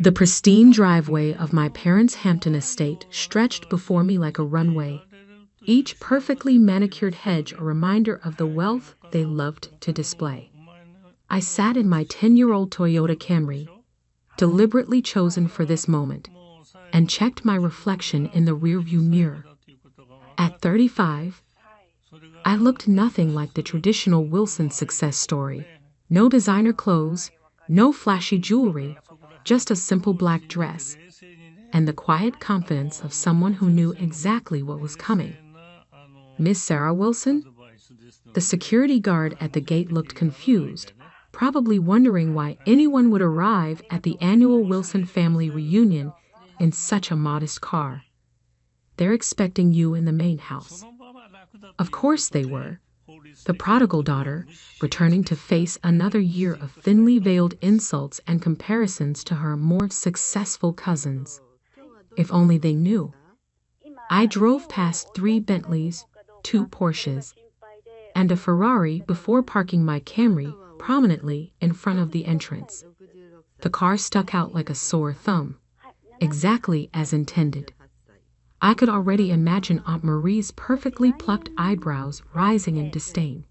The pristine driveway of my parents' Hampton estate stretched before me like a runway, each perfectly manicured hedge a reminder of the wealth they loved to display. I sat in my 10-year-old Toyota Camry, deliberately chosen for this moment, and checked my reflection in the rearview mirror. At 35, I looked nothing like the traditional Wilson success story. No designer clothes, no flashy jewelry, just a simple black dress, and the quiet confidence of someone who knew exactly what was coming. Miss Sarah Wilson? The security guard at the gate looked confused, probably wondering why anyone would arrive at the annual Wilson family reunion in such a modest car. They're expecting you in the main house. Of course they were. The prodigal daughter, returning to face another year of thinly veiled insults and comparisons to her more successful cousins. If only they knew. I drove past 3 Bentleys, 2 Porsches, and a Ferrari before parking my Camry prominently in front of the entrance. The car stuck out like a sore thumb, exactly as intended. I could already imagine Aunt Marie's perfectly plucked eyebrows rising in disdain.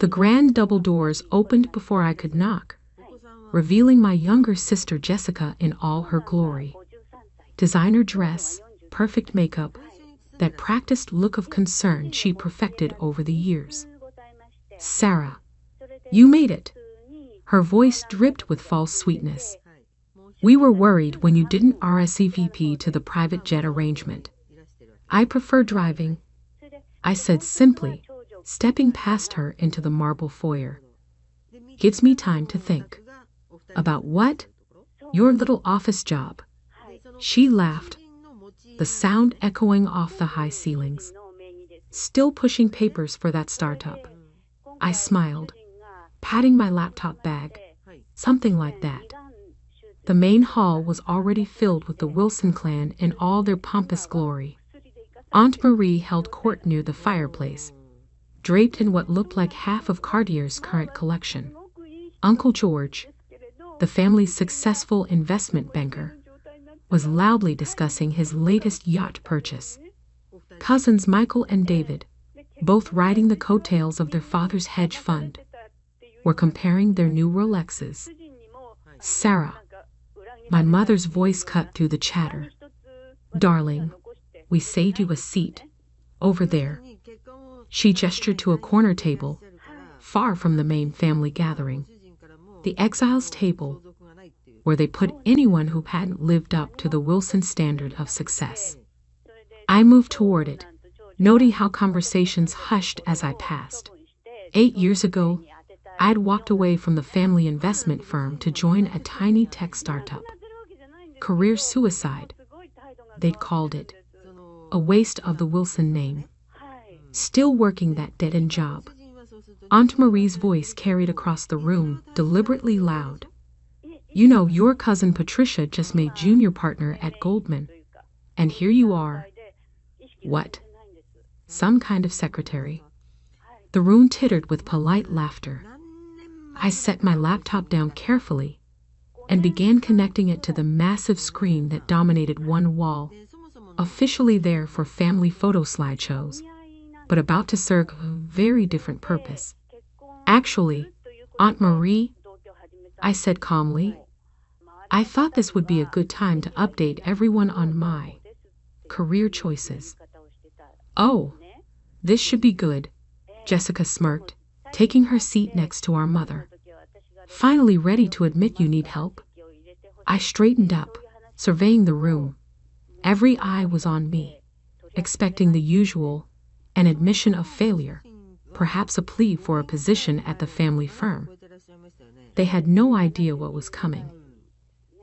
The grand double doors opened before I could knock, revealing my younger sister Jessica in all her glory. Designer dress, perfect makeup, that practiced look of concern she perfected over the years. Sarah, you made it. Her voice dripped with false sweetness. We were worried when you didn't RSVP to the private jet arrangement. I prefer driving, I said simply, stepping past her into the marble foyer. Gives me time to think. About what? Your little office job. She laughed, the sound echoing off the high ceilings. Still pushing papers for that startup. I smiled, patting my laptop bag. Something like that. The main hall was already filled with the Wilson clan in all their pompous glory. Aunt Marie held court near the fireplace, draped in what looked like half of Cartier's current collection. Uncle George, the family's successful investment banker, was loudly discussing his latest yacht purchase. Cousins Michael and David, both riding the coattails of their father's hedge fund, were comparing their new Rolexes. Sarah, my mother's voice cut through the chatter. Darling, we saved you a seat. Over there. She gestured to a corner table, far from the main family gathering. The exiles' table, where they put anyone who hadn't lived up to the Wilson standard of success. I moved toward it, noting how conversations hushed as I passed. 8 years ago, I'd walked away from the family investment firm to join a tiny tech startup. Career suicide, they'd called it. A waste of the Wilson name. Still working that dead-end job. Aunt Marie's voice carried across the room, deliberately loud. You know, your cousin Patricia just made junior partner at Goldman. And here you are. What? Some kind of secretary. The room tittered with polite laughter. I set my laptop down carefully and began connecting it to the massive screen that dominated one wall, officially there for family photo slideshows, but about to serve a very different purpose. Actually, Aunt Marie, I said calmly, I thought this would be a good time to update everyone on my career choices. Oh, this should be good, Jessica smirked, taking her seat next to our mother. Finally ready to admit you need help? I straightened up, surveying the room. Every eye was on me, expecting the usual, an admission of failure, perhaps a plea for a position at the family firm. They had no idea what was coming.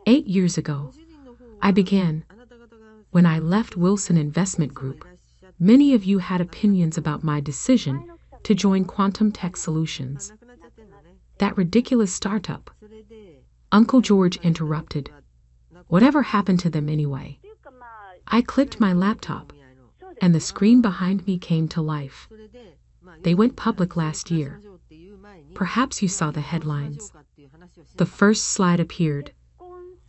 8 years ago, I began. When I left Wilson Investment Group, many of you had opinions about my decision to join Quantum Tech Solutions. That ridiculous startup. Uncle George interrupted. Whatever happened to them anyway? I clicked my laptop, and the screen behind me came to life. They went public last year. Perhaps you saw the headlines. The first slide appeared.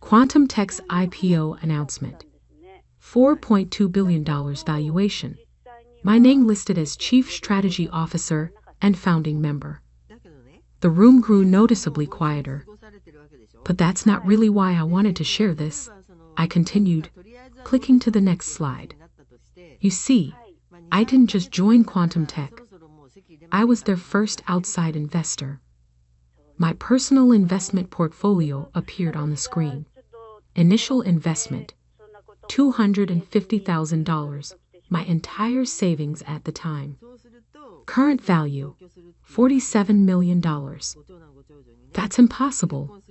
Quantum Tech's IPO announcement. $4.2 billion valuation. My name listed as Chief Strategy Officer and founding member. The room grew noticeably quieter. But that's not really why I wanted to share this, I continued, clicking to the next slide. You see, I didn't just join Quantum Tech. I was their first outside investor. My personal investment portfolio appeared on the screen. Initial investment, $250,000, my entire savings at the time. Current value, $47 million. That's impossible,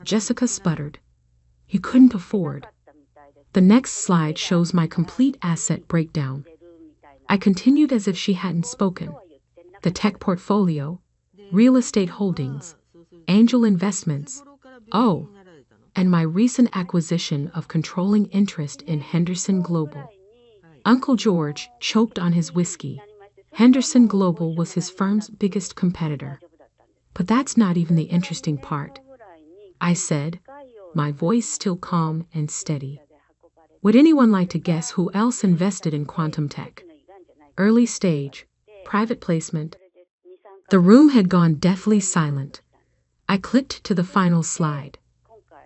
Jessica sputtered. You couldn't afford. The next slide shows my complete asset breakdown. I continued as if she hadn't spoken. The tech portfolio, real estate holdings, angel investments, oh, and my recent acquisition of controlling interest in Henderson Global. Uncle George choked on his whiskey. Henderson Global was his firm's biggest competitor. But that's not even the interesting part, I said, my voice still calm and steady. Would anyone like to guess who else invested in Quantum Tech? Early stage, private placement. The room had gone deathly silent. I clicked to the final slide,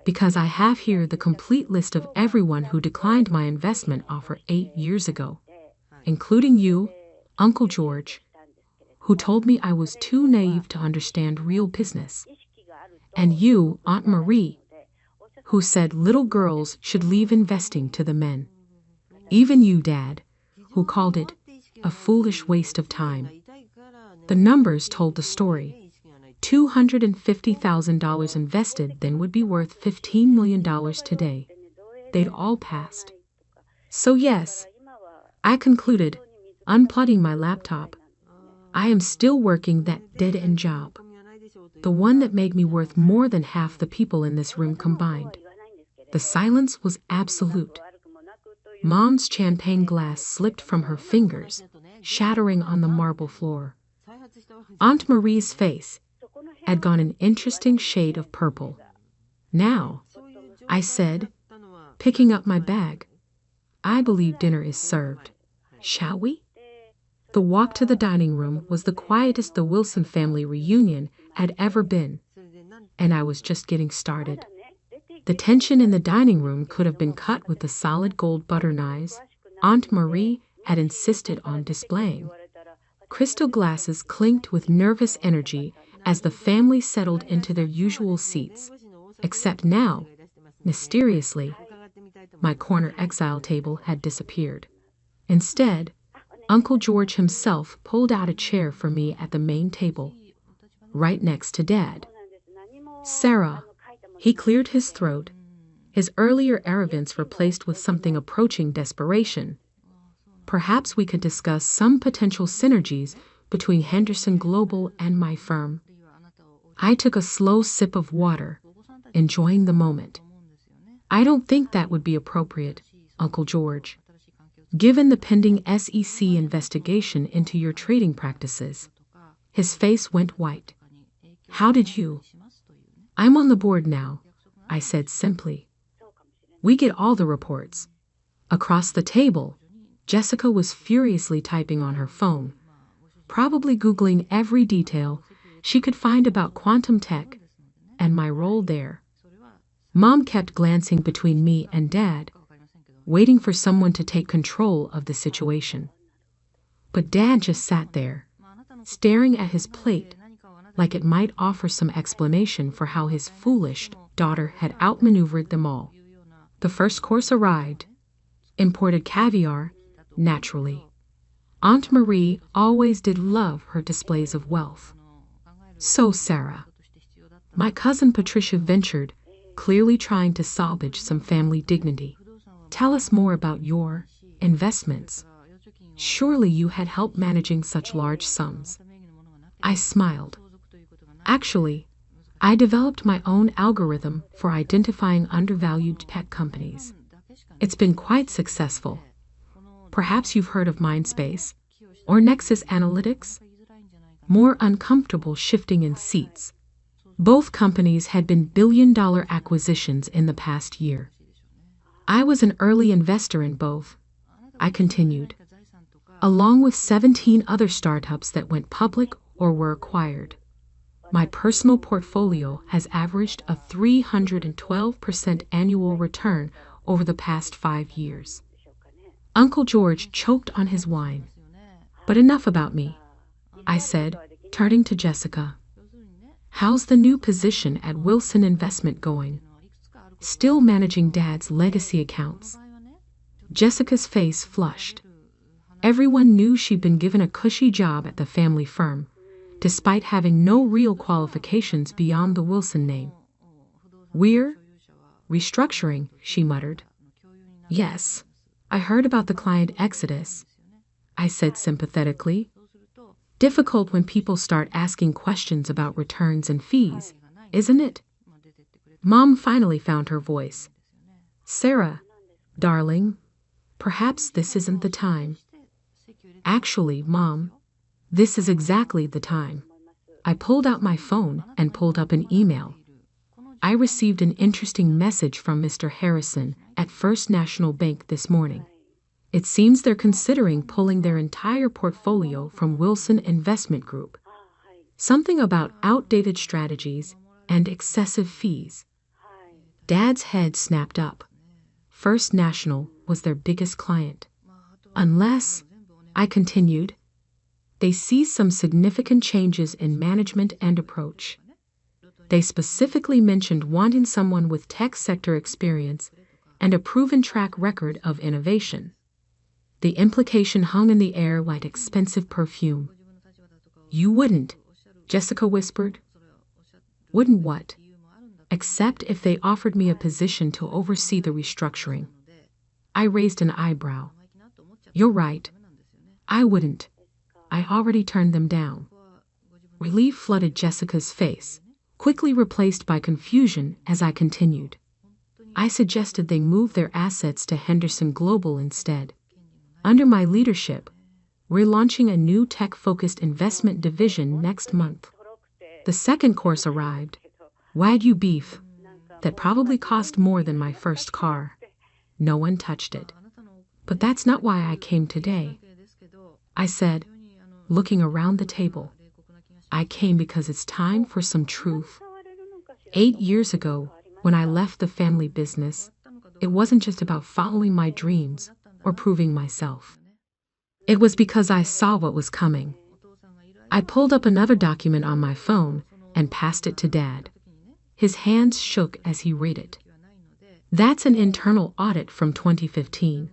because I have here the complete list of everyone who declined my investment offer 8 years ago, including you, Uncle George, who told me I was too naive to understand real business, and you, Aunt Marie, who said little girls should leave investing to the men. Even you, Dad, who called it a foolish waste of time. The numbers told the story. $250,000 invested then would be worth $15 million today. They'd all passed. So yes, I concluded, unplugging my laptop, I am still working that dead-end job. The one that made me worth more than half the people in this room combined. The silence was absolute. Mom's champagne glass slipped from her fingers, shattering on the marble floor. Aunt Marie's face had gone an interesting shade of purple. Now, I said, picking up my bag, I believe dinner is served. Shall we? The walk to the dining room was the quietest the Wilson family reunion had ever been, and I was just getting started. The tension in the dining room could have been cut with the solid gold butter knives Aunt Marie had insisted on displaying. Crystal glasses clinked with nervous energy as the family settled into their usual seats, except now, mysteriously, my corner exile table had disappeared. Instead, Uncle George himself pulled out a chair for me at the main table, right next to Dad. Sarah, he cleared his throat, his earlier arrogance replaced with something approaching desperation. Perhaps we could discuss some potential synergies between Henderson Global and my firm. I took a slow sip of water, enjoying the moment. I don't think that would be appropriate, Uncle George. Given the pending SEC investigation into your trading practices. His face went white. How did you? I'm on the board now, I said simply. We get all the reports. Across the table, Jessica was furiously typing on her phone, probably Googling every detail she could find about Quantum Tech and my role there. Mom kept glancing between me and Dad, waiting for someone to take control of the situation. But Dad just sat there, staring at his plate like it might offer some explanation for how his foolish daughter had outmaneuvered them all. The first course arrived. Imported caviar, naturally. Aunt Marie always did love her displays of wealth. So Sarah, my cousin Patricia ventured, clearly trying to salvage some family dignity. Tell us more about your investments. Surely you had help managing such large sums. I smiled. Actually, I developed my own algorithm for identifying undervalued tech companies. It's been quite successful. Perhaps you've heard of Mindspace or Nexus Analytics? More uncomfortable shifting in seats. Both companies had been billion-dollar acquisitions in the past year. I was an early investor in both, I continued, along with 17 other startups that went public or were acquired. My personal portfolio has averaged a 312% annual return over the past 5 years. Uncle George choked on his wine. But enough about me, I said, turning to Jessica. How's the new position at Wilson Investment going? Still managing Dad's legacy accounts? Jessica's face flushed. Everyone knew she'd been given a cushy job at the family firm, despite having no real qualifications beyond the Wilson name. We're restructuring, she muttered. Yes, I heard about the client exodus, I said sympathetically. Difficult when people start asking questions about returns and fees, isn't it? Mom finally found her voice. Sarah, darling, perhaps this isn't the time. Actually, Mom, this is exactly the time. I pulled out my phone and pulled up an email. I received an interesting message from Mr. Harrison at First National Bank this morning. It seems they're considering pulling their entire portfolio from Wilson Investment Group. Something about outdated strategies and excessive fees. Dad's head snapped up. First National was their biggest client. Unless, I continued, they see some significant changes in management and approach. They specifically mentioned wanting someone with tech sector experience and a proven track record of innovation. The implication hung in the air like expensive perfume. You wouldn't, Jessica whispered. Wouldn't what? Except if they offered me a position to oversee the restructuring. I raised an eyebrow. You're right. I wouldn't. I already turned them down. Relief flooded Jessica's face, quickly replaced by confusion as I continued. I suggested they move their assets to Henderson Global instead. Under my leadership, we're launching a new tech-focused investment division next month. The second course arrived, Wagyu beef, that probably cost more than my first car. No one touched it. But that's not why I came today, I said, looking around the table. I came because it's time for some truth. 8 years ago, when I left the family business, it wasn't just about following my dreams or proving myself. It was because I saw what was coming. I pulled up another document on my phone and passed it to Dad. His hands shook as he read it. That's an internal audit from 2015.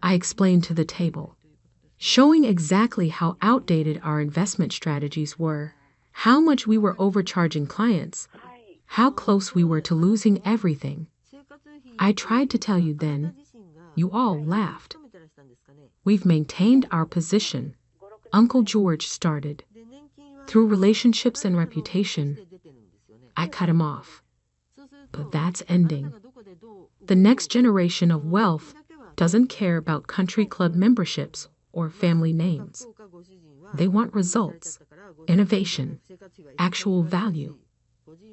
I explained to the table, showing exactly how outdated our investment strategies were, how much we were overcharging clients, how close we were to losing everything. I tried to tell you then. You all laughed. We've maintained our position, Uncle George started. Through relationships and reputation. I cut him off. But that's ending. The next generation of wealth doesn't care about country club memberships or family names. They want results, innovation, actual value.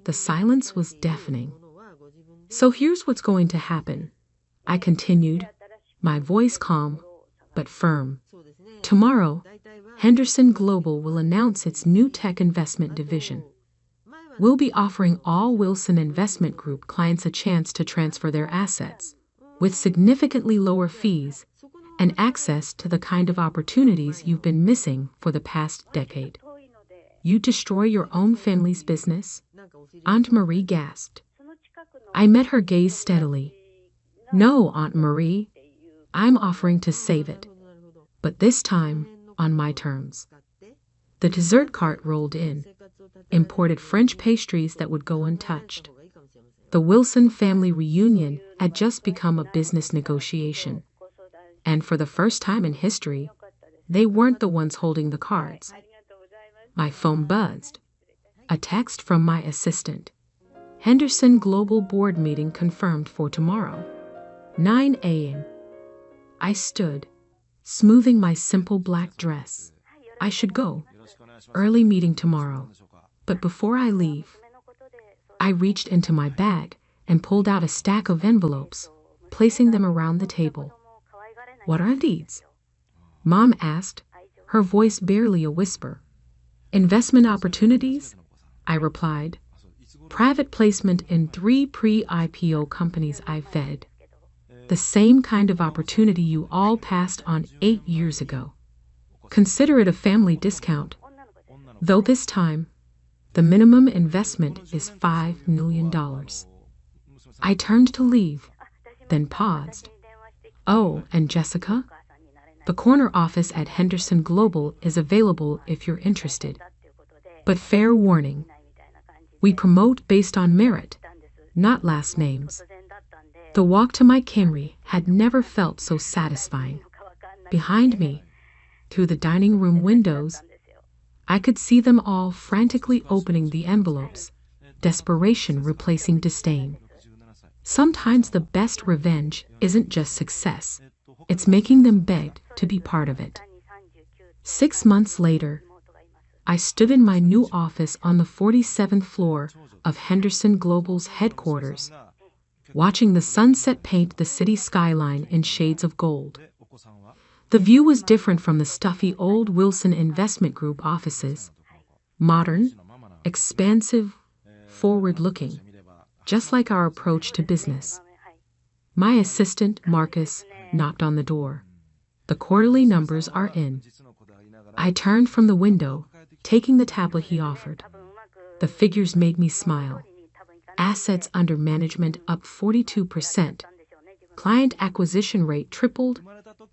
The silence was deafening. So here's what's going to happen, I continued, my voice calm but firm. Tomorrow, Henderson Global will announce its new tech investment division. We'll be offering all Wilson Investment Group clients a chance to transfer their assets, with significantly lower fees and access to the kind of opportunities you've been missing for the past decade. You destroy your own family's business? Aunt Marie gasped. I met her gaze steadily. No, Aunt Marie. I'm offering to save it. But this time, on my terms. The dessert cart rolled in, imported French pastries that would go untouched. The Wilson family reunion had just become a business negotiation. And for the first time in history, they weren't the ones holding the cards. My phone buzzed. A text from my assistant. Henderson Global Board meeting confirmed for tomorrow, 9 a.m. I stood, smoothing my simple black dress. I should go. Early meeting tomorrow. But before I leave, I reached into my bag and pulled out a stack of envelopes, placing them around the table. "What are these?" Mom asked, her voice barely a whisper. "Investment opportunities," I replied. "Private placement in 3 pre-IPO companies I fed. The same kind of opportunity you all passed on 8 years ago. Consider it a family discount. Though this time, the minimum investment is $5 million. I turned to leave, then paused. "Oh, and Jessica? The corner office at Henderson Global is available if you're interested. But fair warning, we promote based on merit, not last names." The walk to my Camry had never felt so satisfying. Behind me, through the dining room windows, I could see them all frantically opening the envelopes, desperation replacing disdain. Sometimes the best revenge isn't just success, it's making them beg to be part of it. 6 months later, I stood in my new office on the 47th floor of Henderson Global's headquarters, watching the sunset paint the city skyline in shades of gold. The view was different from the stuffy old Wilson Investment Group offices. Modern, expansive, forward-looking, just like our approach to business. My assistant, Marcus, knocked on the door. "The quarterly numbers are in." I turned from the window, taking the tablet he offered. The figures made me smile. Assets under management up 42%. Client acquisition rate tripled.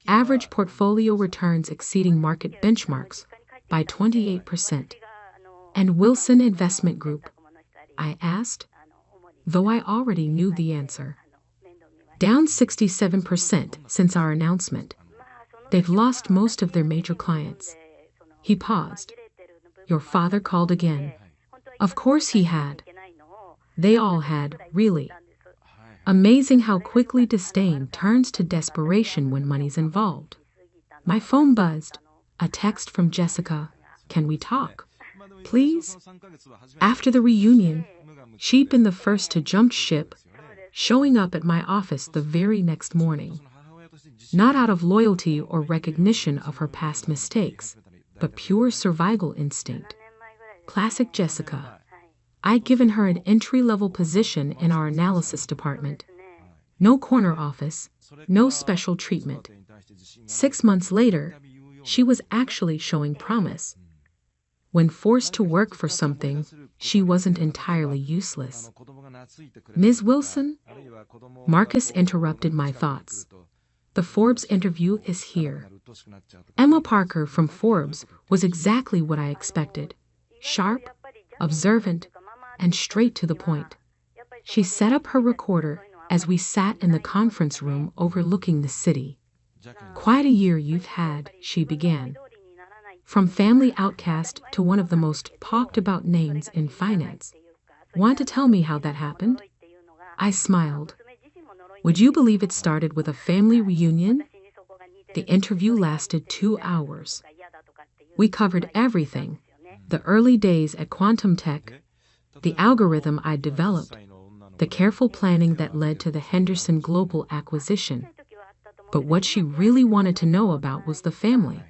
Average portfolio returns exceeding market benchmarks by 28%. "And Wilson Investment Group?" I asked, though I already knew the answer. "Down 67% since our announcement. They've lost most of their major clients." He paused. "Your father called again." Of course he had. They all had, really. Amazing how quickly disdain turns to desperation when money's involved. My phone buzzed. A text from Jessica. "Can we talk? Please?" After the reunion, she'd been the first to jump ship, showing up at my office the very next morning. Not out of loyalty or recognition of her past mistakes, but pure survival instinct. Classic Jessica. I'd given her an entry-level position in our analysis department. No corner office, no special treatment. 6 months later, she was actually showing promise. When forced to work for something, she wasn't entirely useless. "Ms. Wilson?" Marcus interrupted my thoughts. "The Forbes interview is here." Emma Parker from Forbes was exactly what I expected. Sharp, observant, and straight to the point. She set up her recorder as we sat in the conference room overlooking the city. "Quite a year you've had," she began. "From family outcast to one of the most talked about names in finance. Want to tell me how that happened?" I smiled. Would you believe it started with a family reunion? The interview lasted 2 hours. We covered everything. The early days at Quantum Tech, the algorithm I developed, the careful planning that led to the Henderson Global acquisition. But what she really wanted to know about was the family.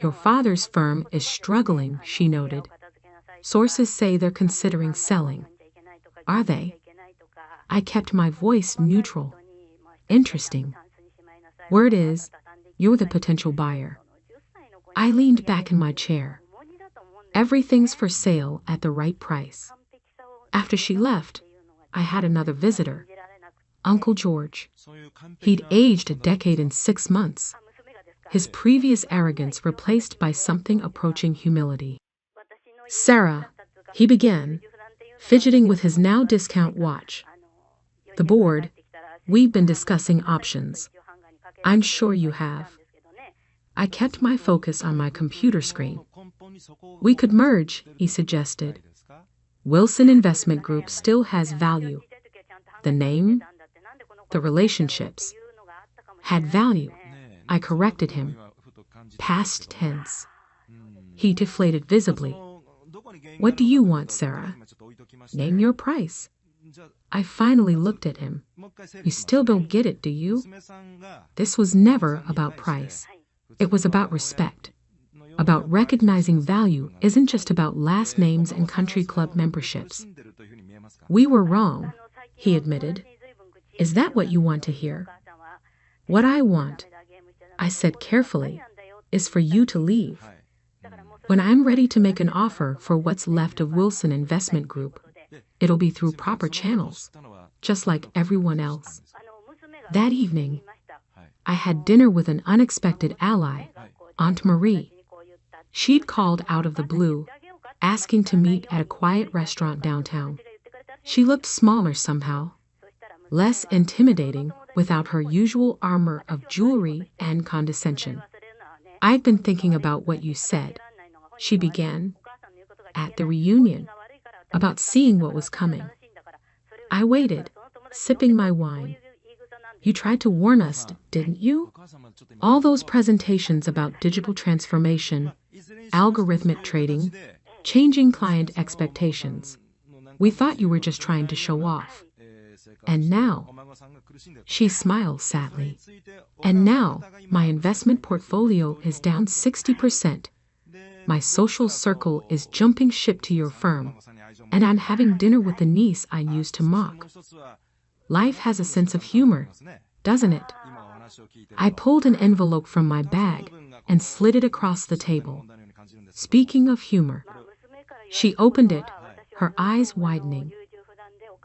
"Your father's firm is struggling," she noted. "Sources say they're considering selling." "Are they?" I kept my voice neutral. "Interesting. Word is, you're the potential buyer." I leaned back in my chair. Everything's for sale at the right price. After she left, I had another visitor. Uncle George. He'd aged a decade in 6 months. His previous arrogance replaced by something approaching humility. "Sarah," he began, fidgeting with his now discount watch. "The board, we've been discussing options. I'm sure you have." I kept my focus on my computer screen. "We could merge," he suggested. "Wilson Investment Group still has value. The name, the relationships, had value." I corrected him. Past tense. He deflated visibly. What do you want, Sarah? Name your price. I finally looked at him. You still don't get it, do you? This was never about price. It was about respect. About recognizing value isn't just about last names and country club memberships. We were wrong, he admitted. Is that what you want to hear? What I want, I said carefully, is for you to leave. When I'm ready to make an offer for what's left of Wilson Investment Group, it'll be through proper channels, just like everyone else. That evening, I had dinner with an unexpected ally, Aunt Marie. She'd called out of the blue, asking to meet at a quiet restaurant downtown. She looked smaller somehow, less intimidating without her usual armor of jewelry and condescension. I've been thinking about what you said, she began, at the reunion, about seeing what was coming. I waited, sipping my wine. You tried to warn us, didn't you? All those presentations about digital transformation, algorithmic trading, changing client expectations. We thought you were just trying to show off. And now, she smiled sadly, and now my investment portfolio is down 60%. My social circle is jumping ship to your firm, and I'm having dinner with the niece I used to mock. Life has a sense of humor, doesn't it? I pulled an envelope from my bag and slid it across the table. Speaking of humor, she opened it, her eyes widening.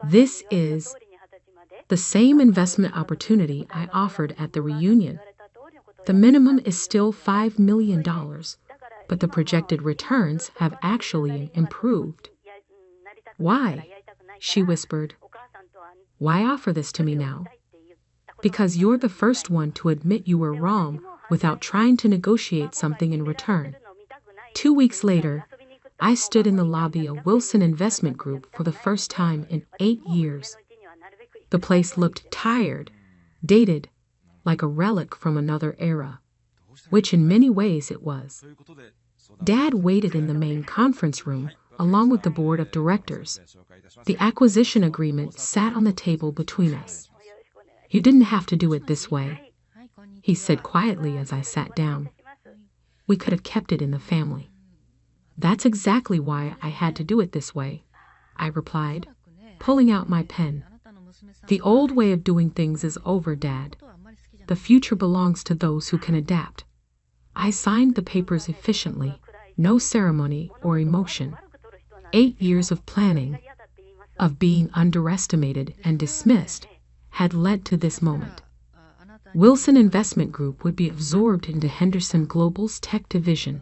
This is the same investment opportunity I offered at the reunion. The minimum is still $5 million, but the projected returns have actually improved. Why? She whispered. Why offer this to me now? Because you're the first one to admit you were wrong without trying to negotiate something in return. 2 weeks later, I stood in the lobby of Wilson Investment Group for the first time in 8 years. The place looked tired, dated, like a relic from another era, which in many ways it was. Dad waited in the main conference room along with the board of directors. The acquisition agreement sat on the table between us. You didn't have to do it this way, he said quietly as I sat down. We could have kept it in the family. That's exactly why I had to do it this way, I replied, pulling out my pen. The old way of doing things is over, Dad. The future belongs to those who can adapt. I signed the papers efficiently, no ceremony or emotion. 8 years of planning, of being underestimated and dismissed, had led to this moment. Wilson Investment Group would be absorbed into Henderson Global's tech division,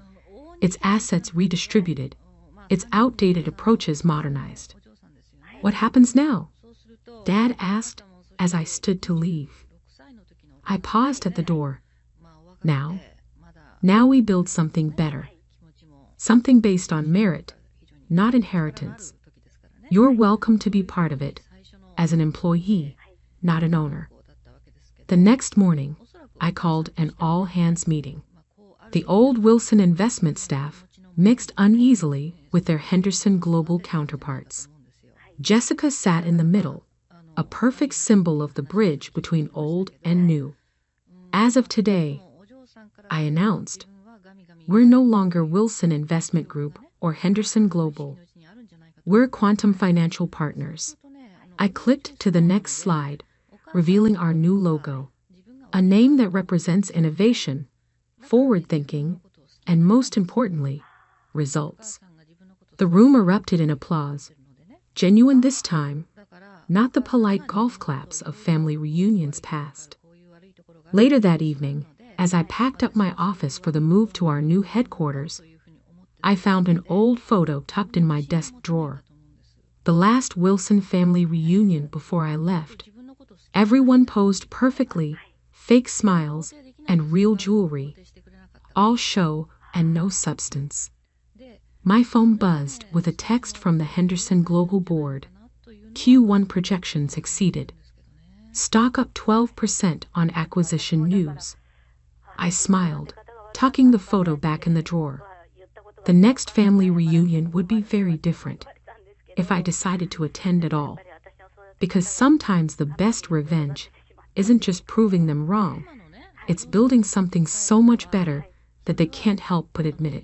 its assets redistributed, its outdated approaches modernized. What happens now? Dad asked as I stood to leave. I paused at the door. Now we build something better. Something based on merit, not inheritance. You're welcome to be part of it, as an employee, not an owner. The next morning, I called an all-hands meeting. The old Wilson investment staff mixed uneasily with their Henderson Global counterparts. Jessica sat in the middle, a perfect symbol of the bridge between old and new. As of today, I announced, we're no longer Wilson Investment Group or Henderson Global. We're Quantum Financial Partners. I clicked to the next slide, revealing our new logo, a name that represents innovation, forward-thinking, and most importantly, results. The room erupted in applause, genuine this time, not the polite golf claps of family reunions past. Later that evening, as I packed up my office for the move to our new headquarters, I found an old photo tucked in my desk drawer. The last Wilson family reunion before I left. Everyone posed perfectly, fake smiles and real jewelry, all show and no substance. My phone buzzed with a text from the Henderson Global Board. Q1 projections exceeded. Stock up 12% on acquisition news. I smiled, tucking the photo back in the drawer. The next family reunion would be very different if I decided to attend at all, because sometimes the best revenge isn't just proving them wrong, it's building something so much better that they can't help but admit it.